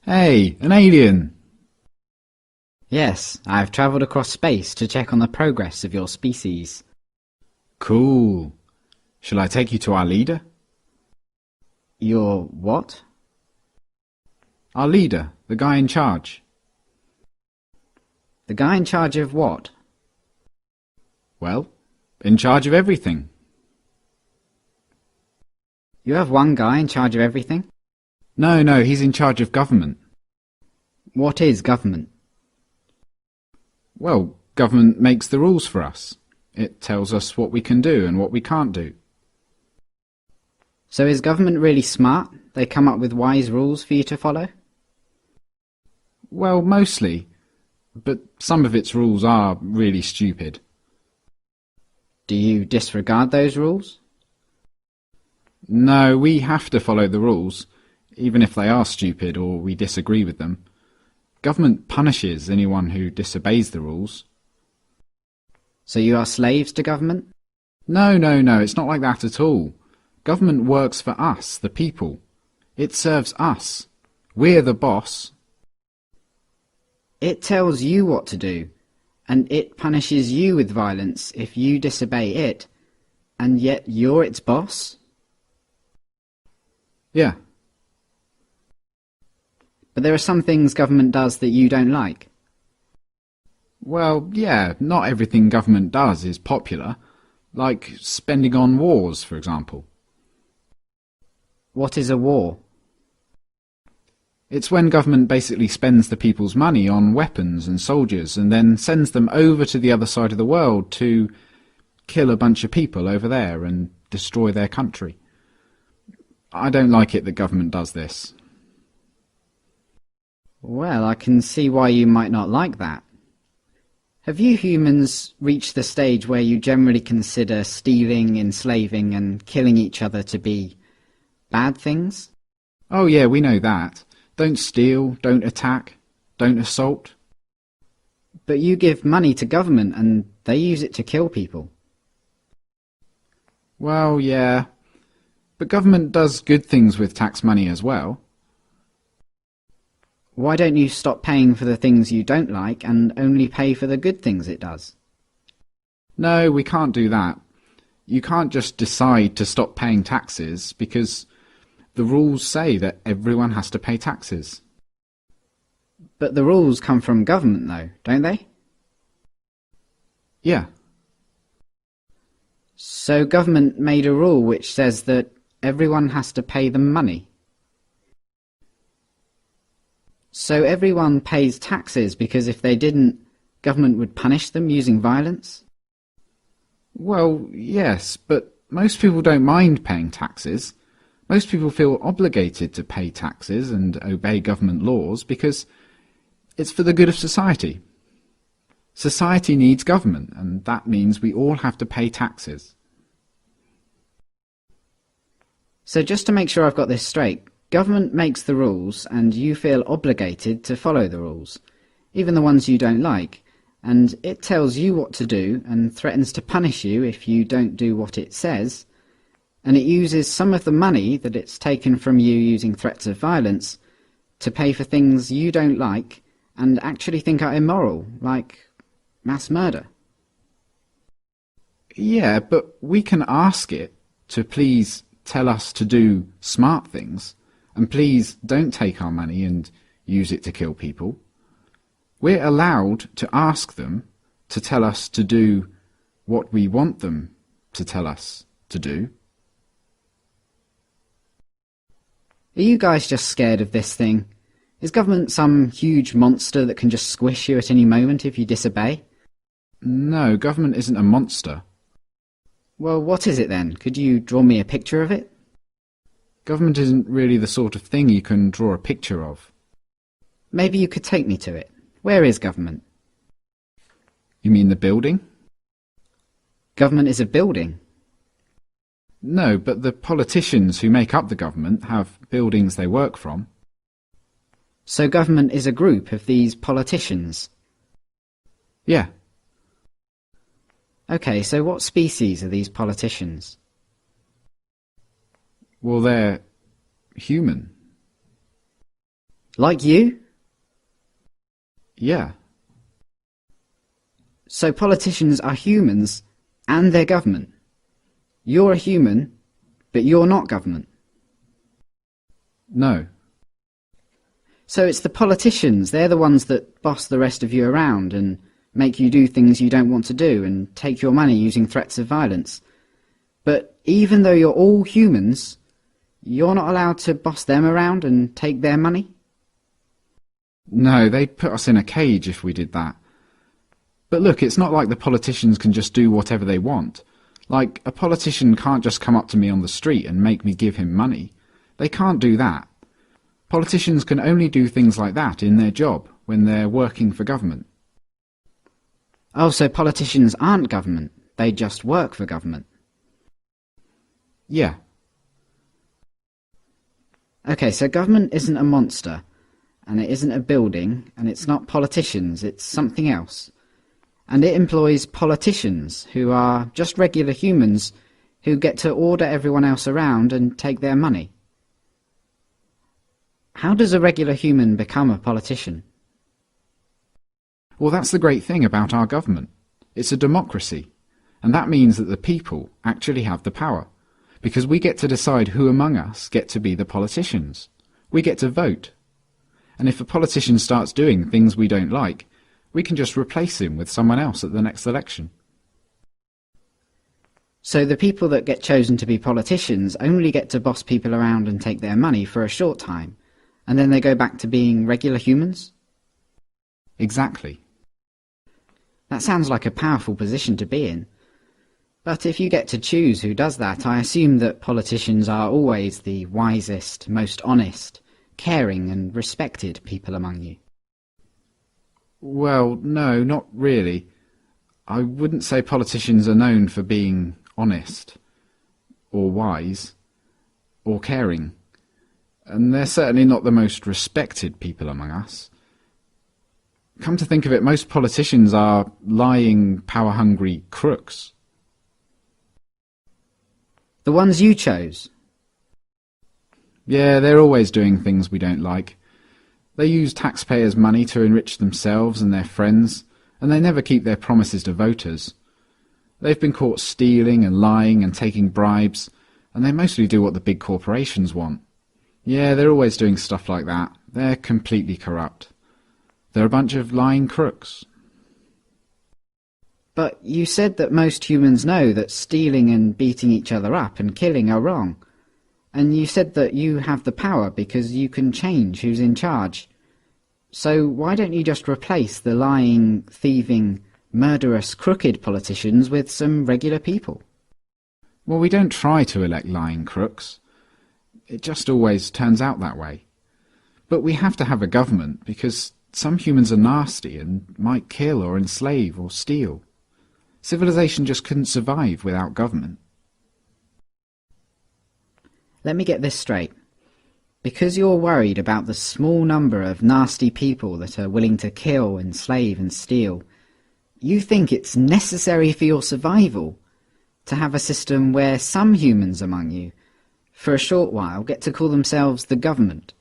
Hey, an alien! Yes, I've travelled across space to check on the progress of your species. Cool. Shall I take you to our leader? Your what? Our leader, the guy in charge. The guy in charge of what? Well, in charge of everything. You have one guy in charge of everything? No, he's in charge of government. What is government? Well, government makes the rules for us. It tells us what we can do and what we can't do. So is government really smart? They come up with wise rules for you to follow? Well, mostly. But some of its rules are really stupid. Do you disregard those rules? No, we have to follow the rules, even if they are stupid or we disagree with them. Government punishes anyone who disobeys the rules. So you are slaves to government? No, it's not like that at all. Government works for us, the people. It serves us. We're the boss. It tells you what to do, and it punishes you with violence if you disobey it, and yet you're its boss? Yeah. But there are some things government does that you don't like. Well, yeah, not everything government does is popular, like spending on wars, for example. What is a war? It's when government basically spends the people's money on weapons and soldiers and then sends them over to the other side of the world to kill a bunch of people over there and destroy their country. I don't like it that government does this. Well, I can see why you might not like that. Have you humans reached the stage where you generally consider stealing, enslaving, and killing each other to be bad things? Oh yeah, we know that. Don't steal, don't attack, don't assault. But you give money to government and they use it to kill people. Well, yeah. But government does good things with tax money as well. Why don't you stop paying for the things you don't like and only pay for the good things it does? No, we can't do that. You can't just decide to stop paying taxes because the rules say that everyone has to pay taxes. But the rules come from government though, don't they? Yeah. So government made a rule which says that everyone has to pay them money. So everyone pays taxes because if they didn't, government would punish them using violence? Well, yes, but most people don't mind paying taxes. Most people feel obligated to pay taxes and obey government laws because it's for the good of society. Society needs government, and that means we all have to pay taxes. So just to make sure I've got this straight, government makes the rules and you feel obligated to follow the rules, even the ones you don't like, and it tells you what to do and threatens to punish you if you don't do what it says, and it uses some of the money that it's taken from you using threats of violence to pay for things you don't like and actually think are immoral, like mass murder. Yeah, but we can ask it to please tell us to do smart things, and please don't take our money and use it to kill people. We're allowed to ask them to tell us to do what we want them to tell us to do. Are you guys just scared of this thing? Is government some huge monster that can just squish you at any moment if you disobey? No, government isn't a monster. Well, what is it then? Could you draw me a picture of it? Government isn't really the sort of thing you can draw a picture of. Maybe you could take me to it. Where is government? You mean the building? Government is a building. No, but the politicians who make up the government have buildings they work from. So government is a group of these politicians? Yeah. Okay, so what species are these politicians? Well, they're human. Like you? Yeah. So politicians are humans and they're government. You're a human, but you're not government. No. So it's the politicians, they're the ones that boss the rest of you around and make you do things you don't want to do and take your money using threats of violence. But even though you're all humans, you're not allowed to boss them around and take their money? No, they'd put us in a cage if we did that. But look, it's not like the politicians can just do whatever they want. Like, a politician can't just come up to me on the street and make me give him money. They can't do that. Politicians can only do things like that in their job, when they're working for government. Oh, so politicians aren't government, they just work for government. Yeah. Okay, so government isn't a monster, and it isn't a building, and it's not politicians, it's something else. And it employs politicians, who are just regular humans, who get to order everyone else around and take their money. How does a regular human become a politician? Well, that's the great thing about our government. It's a democracy, and that means that the people actually have the power, because we get to decide who among us get to be the politicians. We get to vote. And if a politician starts doing things we don't like, we can just replace him with someone else at the next election. So the people that get chosen to be politicians only get to boss people around and take their money for a short time, and then they go back to being regular humans? Exactly. That sounds like a powerful position to be in. But if you get to choose who does that, I assume that politicians are always the wisest, most honest, caring and respected people among you. Well, no, not really. I wouldn't say politicians are known for being honest, or wise, or caring. And they're certainly not the most respected people among us. Come to think of it, most politicians are lying, power-hungry crooks. The ones you chose? Yeah, they're always doing things we don't like. They use taxpayers' money to enrich themselves and their friends, and they never keep their promises to voters. They've been caught stealing and lying and taking bribes, and they mostly do what the big corporations want. Yeah, they're always doing stuff like that. They're completely corrupt. They're a bunch of lying crooks. But you said that most humans know that stealing and beating each other up and killing are wrong. And you said that you have the power because you can change who's in charge. So why don't you just replace the lying, thieving, murderous, crooked politicians with some regular people? Well, we don't try to elect lying crooks. It just always turns out that way. But we have to have a government because some humans are nasty and might kill or enslave or steal. Civilization just couldn't survive without government. Let me get this straight. Because you're worried about the small number of nasty people that are willing to kill, enslave and steal, you think it's necessary for your survival to have a system where some humans among you, for a short while, get to call themselves the government,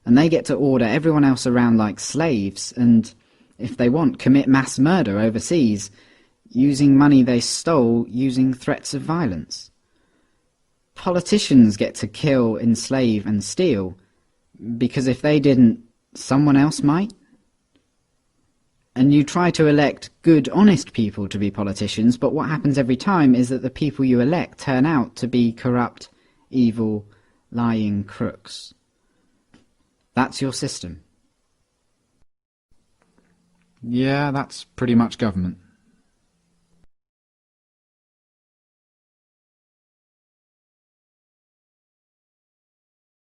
and they get to order everyone else around like slaves and, if they want, commit mass murder overseas, using money they stole using threats of violence. Politicians get to kill, enslave and steal because if they didn't, someone else might? And you try to elect good, honest people to be politicians, but what happens every time is that the people you elect turn out to be corrupt, evil, lying crooks. That's your system. Yeah, that's pretty much government.